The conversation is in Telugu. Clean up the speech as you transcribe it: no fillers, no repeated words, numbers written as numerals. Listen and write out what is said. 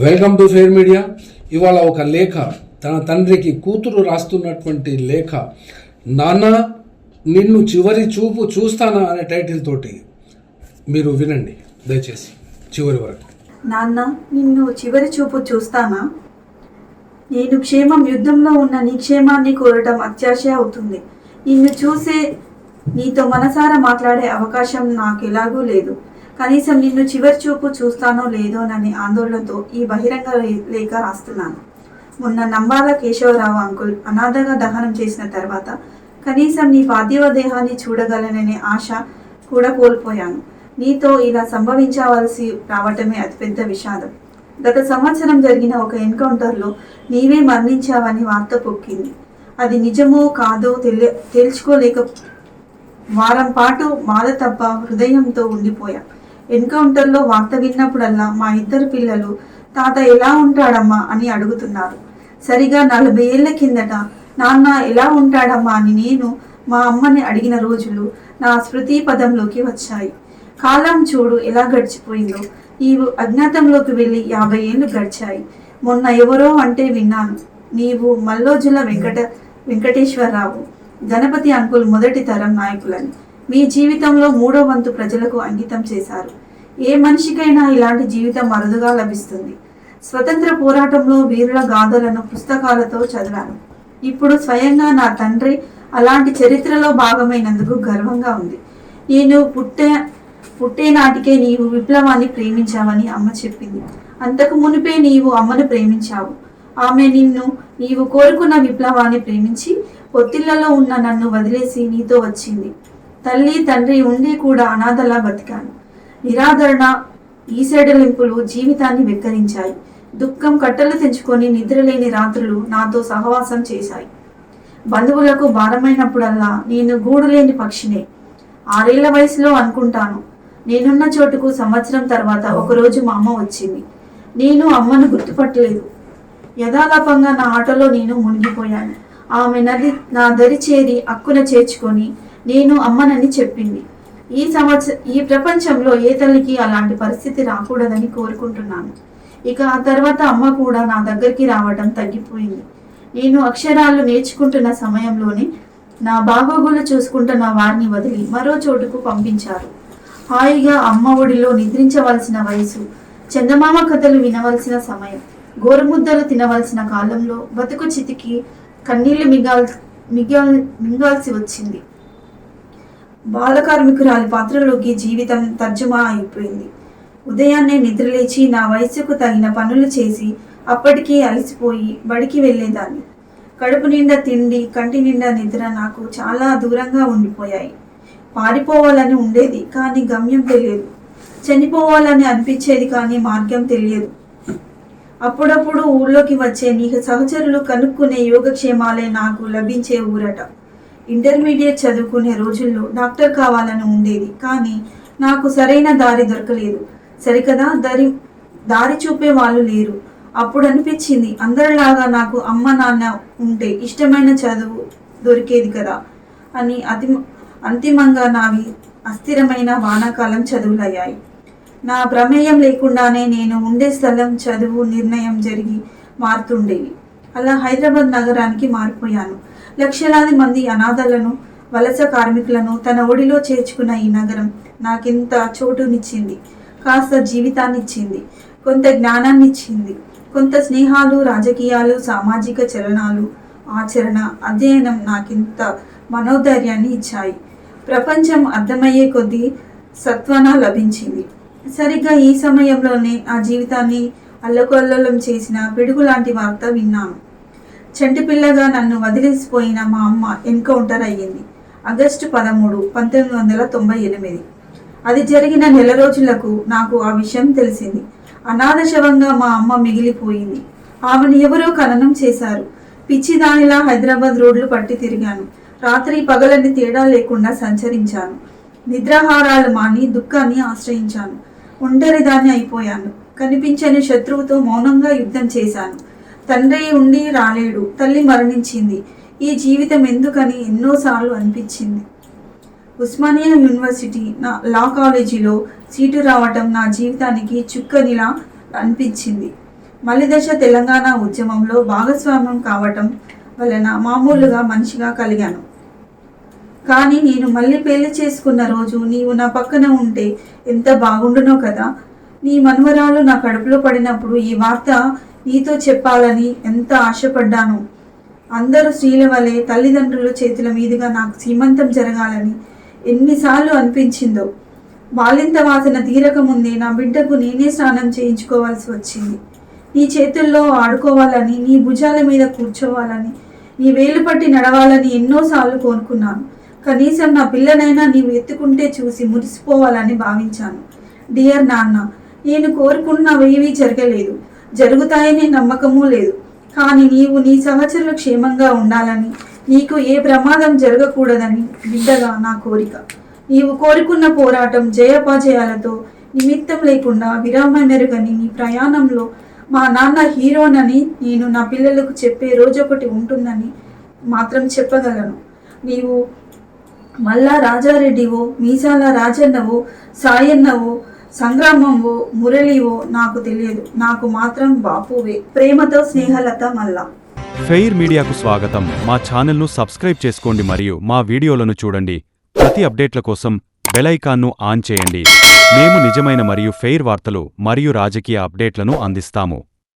Welcome to fair media. ఇవాళ ఒక లేఖ, తన తండ్రికి కూతురు రాస్తున్నటువంటి లేఖ, నాన్న నిన్ను చివరి చూపు చూస్తానా అనే టైటిల్ తోటి. మీరు వినండి దయచేసి చివరి వరకు. నాన్న నిన్ను చివరి చూపు చూస్తానా? నేను క్షేమం, యుద్ధంలో ఉన్న నీ క్షేమాన్ని కోరటం అత్యాశ అవుతుంది. నిన్ను చూసే, నీతో మనసారా మాట్లాడే అవకాశం నాకు ఎలాగూ లేదు. కనీసం నిన్ను చివరి చూపు చూస్తానో లేదోనని ఆందోళనతో ఈ బహిరంగ లేఖ రాస్తున్నాను. మొన్న నంబాల కేశవరావు అంకుల్ అనాథగా దహనం చేసిన తర్వాత కనీసం నీ పార్థివ దేహాన్ని చూడగలననే ఆశ కూడా కోల్పోయాను. నీతో ఇలా సంభవించవలసి రావటమే అతిపెద్ద విషాదం. గత సంవత్సరం జరిగిన ఒక ఎన్కౌంటర్లో నీవే మరణించావని వార్త పొక్కింది. అది నిజమో కాదో తేల్చుకోలేక వారం పాటు బాధ తప్ప హృదయంతో ఉండిపోయా. ఎన్కౌంటర్లో వార్త విన్నప్పుడల్లా మా ఇద్దరు పిల్లలు తాత ఎలా ఉంటాడమ్మా అని అడుగుతున్నారు. సరిగా 40 ఏళ్ల కిందట నాన్న ఎలా ఉంటాడమ్మా అని నేను మా అమ్మని అడిగిన రోజులు నా స్మృతి పదంలోకి వచ్చాయి. కాలం చూడు ఎలా గడిచిపోయిందో. నీవు అజ్ఞాతంలోకి వెళ్ళి 50 ఏళ్ళు గడిచాయి. మొన్న ఎవరో అంటే విన్నాను, నీవు మల్లోజుల వెంకటేశ్వరరావు, గణపతి అంకుల్ మొదటి తరం నాయకులని మీ జీవితంలో 3వ వంతు ప్రజలకు అంకితం చేశారు. ఏ మనిషికైనా ఇలాంటి జీవితం అరుదుగా లభిస్తుంది. స్వతంత్ర పోరాటంలో వీరుల గాథలను పుస్తకాలతో చదివాను. ఇప్పుడు స్వయంగా నా తండ్రి అలాంటి చరిత్రలో భాగమైనందుకు గర్వంగా ఉంది. నేను పుట్టే నాటికే నీవు విప్లవాన్ని ప్రేమించావని అమ్మ చెప్పింది. అంతకు మునిపే నీవు అమ్మను ప్రేమించావు. ఆమె నీవు కోరుకున్న విప్లవాన్ని ప్రేమించి పొత్తిళ్లలో ఉన్న నన్ను వదిలేసి నీతో వచ్చింది. తల్లి తండ్రి ఉండి కూడా అనాథలా బతికాను. నిరాదరణ, ఈసెడలింపులు జీవితాన్ని వెక్కరించాయి. దుఃఖం కట్టలు తెంచుకొని నిద్రలేని రాత్రులు నాతో సహవాసం చేశాయి. బంధువులకు భారమైనప్పుడల్లా నేను గూడులేని పక్షినే. 6 ఏళ్ల వయసులో అనుకుంటాను, నేనున్న చోటుకు సంవత్సరం తర్వాత ఒకరోజు మా అమ్మ వచ్చింది. నేను అమ్మను గుర్తుపట్టలేదు. యథాలాపంగా నా ఆటలో నేను మునిగిపోయాను. ఆమె నా దరి చేరి అక్కున చేర్చుకొని నేను అమ్మనని చెప్పింది. ఈ ప్రపంచంలో ఏ తల్లికి అలాంటి పరిస్థితి రాకూడదని కోరుకుంటున్నాను. ఇక ఆ తర్వాత అమ్మ కూడా నా దగ్గరికి రావడం తగ్గిపోయింది. నేను అక్షరాలు నేర్చుకుంటున్న సమయంలోనే నా బాగోగులు చూసుకుంటున్న వారిని వదిలి మరో చోటుకు పంపించారు. హాయిగా అమ్మ ఒడిలో నిద్రించవలసిన వయసు, చందమామ కథలు వినవలసిన సమయం, గోరుముద్దలు తినవలసిన కాలంలో బతుకు చితికి కన్నీళ్లు మింగాల్సి వచ్చింది. బాలకార్మికురాలి పాత్రలోకి జీవితం తర్జుమా అయిపోయింది. ఉదయాన్నే నిద్రలేచి నా వయసుకు తగిన పనులు చేసి అప్పటికీ అలసిపోయి బడికి వెళ్ళేదాన్ని. కడుపు నిండా తిండి, కంటి నిండా నిద్ర నాకు చాలా దూరంగా ఉండిపోయాయి. పారిపోవాలని ఉండేది కానీ గమ్యం తెలియదు. చనిపోవాలని అనిపించేది కానీ మార్గం తెలియదు. అప్పుడప్పుడు ఊళ్ళోకి వచ్చే నీ సహచరులు కనుక్కునే యోగక్షేమాలే నాకు లభించే ఊరట. ఇంటర్మీడియట్ చదువుకునే రోజుల్లో డాక్టర్ కావాలని ఉండేది కానీ నాకు సరైన దారి దొరకలేదు. సరికదా దారి చూపే వాళ్ళు లేరు. అప్పుడు అనిపించింది, అందరిలాగా నాకు అమ్మ నాన్న ఉంటే ఇష్టమైన చదువు దొరికేది కదా అని. అంతిమంగా నావి అస్థిరమైన వానాకాలం చదువులయ్యాయి. నా ప్రమేయం లేకుండానే నేను ఉండే స్థలం, చదువు, నిర్ణయం జరిగి మారుతుండేవి. అలా హైదరాబాద్ నగరానికి మారిపోయాను. లక్షలాది మంది అనాథలను, వలస కార్మికులను తన ఒడిలో చేర్చుకున్న ఈ నగరం నాకింత చోటునిచ్చింది. కాస్త జీవితాన్నిచ్చింది, కొంత జ్ఞానాన్నిచ్చింది, కొంత స్నేహాలు, రాజకీయాలు, సామాజిక చలనాలు, ఆచరణ, అధ్యయనం నాకింత మనోధైర్యాన్ని ఇచ్చాయి. ప్రపంచం అర్థమయ్యే కొద్దీ సత్వన లభించింది. సరిగ్గా ఈ సమయంలోనే నా జీవితాన్ని అల్లకొల్లోలం చేసిన పిడుగు లాంటి వార్త విన్నాను. చంటిపిల్లగా నన్ను వదిలేసిపోయిన మా అమ్మ ఎన్కౌంటర్ అయ్యింది. ఆగస్టు 13, 1998. అది జరిగిన నెల రోజులకు నాకు ఆ విషయం తెలిసింది. అనాథ శవంగా మా అమ్మ మిగిలిపోయింది. ఆమెను ఎవరో ఖననం చేశారు. పిచ్చిదానిలా హైదరాబాద్ రోడ్లు పట్టి తిరిగాను. రాత్రి పగలని తేడా లేకుండా సంచరించాను. నిద్రాహారాలు మాని దుఃఖాన్ని ఆశ్రయించాను. ఒంటరిదాన్ని అయిపోయాను. కనిపించని శత్రువుతో మౌనంగా యుద్ధం చేశాను. తండ్రి ఉండి రాలేడు, తల్లి మరణించింది. ఈ జీవితం ఎందుకని ఎన్నోసార్లు అనిపించింది. ఉస్మానియా యూనివర్సిటీ లా కాలేజీలో సీటు రావటం నా జీవితానికి చుక్కనిలా అనిపించింది. మలిదశ తెలంగాణ ఉద్యమంలో భాగస్వామ్యం కావటం వలన మామూలుగా మనిషిగా కలిగాను. కానీ నేను మళ్ళీ పెళ్లి చేసుకున్న రోజు నీవు నా పక్కన ఉంటే ఎంత బాగుండునో కదా. నీ మనుమరాలు నా కడుపులో పడినప్పుడు ఈ వార్త నీతో చెప్పాలని ఎంత ఆశపడ్డాను. అందరూ స్త్రీల వలె తల్లిదండ్రుల చేతుల మీదుగా నాకు సీమంతం జరగాలని ఎన్నిసార్లు అనిపించిందో. బాలింత వాసన తీరక ముందే నా బిడ్డకు నేనే స్నానం చేయించుకోవాల్సి వచ్చింది. నీ చేతుల్లో ఆడుకోవాలని, నీ భుజాల మీద కూర్చోవాలని, నీ వేలు పట్టి నడవాలని ఎన్నోసార్లు కోరుకున్నాను. కనీసం నా పిల్లనైనా నీవు ఎత్తుకుంటే చూసి మురిసిపోవాలని భావించాను. డియర్ నాన్న, నేను కోరుకున్నవేవీ జరగలేదు, జరుగుతాయనే నమ్మకమూ లేదు. కానీ నీవు నీ సహచరులు క్షేమంగా ఉండాలని, నీకు ఏ ప్రమాదం జరగకూడదని బిడ్డగా నా కోరిక. నీవు కోరుకున్న పోరాటం జయాపజయాలతో నిమిత్తం లేకుండా విరామమెరుగని నీ ప్రయాణంలో మా నాన్న హీరోనని నేను నా పిల్లలకు చెప్పే రోజొకటి ఉంటుందని మాత్రం చెప్పగలను. నీవు మల్లా రాజారెడ్డివో, మీసాల రాజన్నవో, సాయన్నవో, సంగ్రామంవో, మురళివో నాకు తెలియదు. నాకు మాత్రం బాపువే. ప్రేమతో స్నేహలత మల్లా. ఫెయిర్ మీడియాకు స్వాగతం. మా ఛానల్ను సబ్స్క్రైబ్ చేసుకోండి మరియు మా వీడియోలను చూడండి. ప్రతి అప్డేట్ల కోసం బెల్ ఐకాన్ను ఆన్ చేయండి. మేము నిజమైన మరియు ఫెయిర్ వార్తలు మరియు రాజకీయ అప్డేట్లను అందిస్తాము.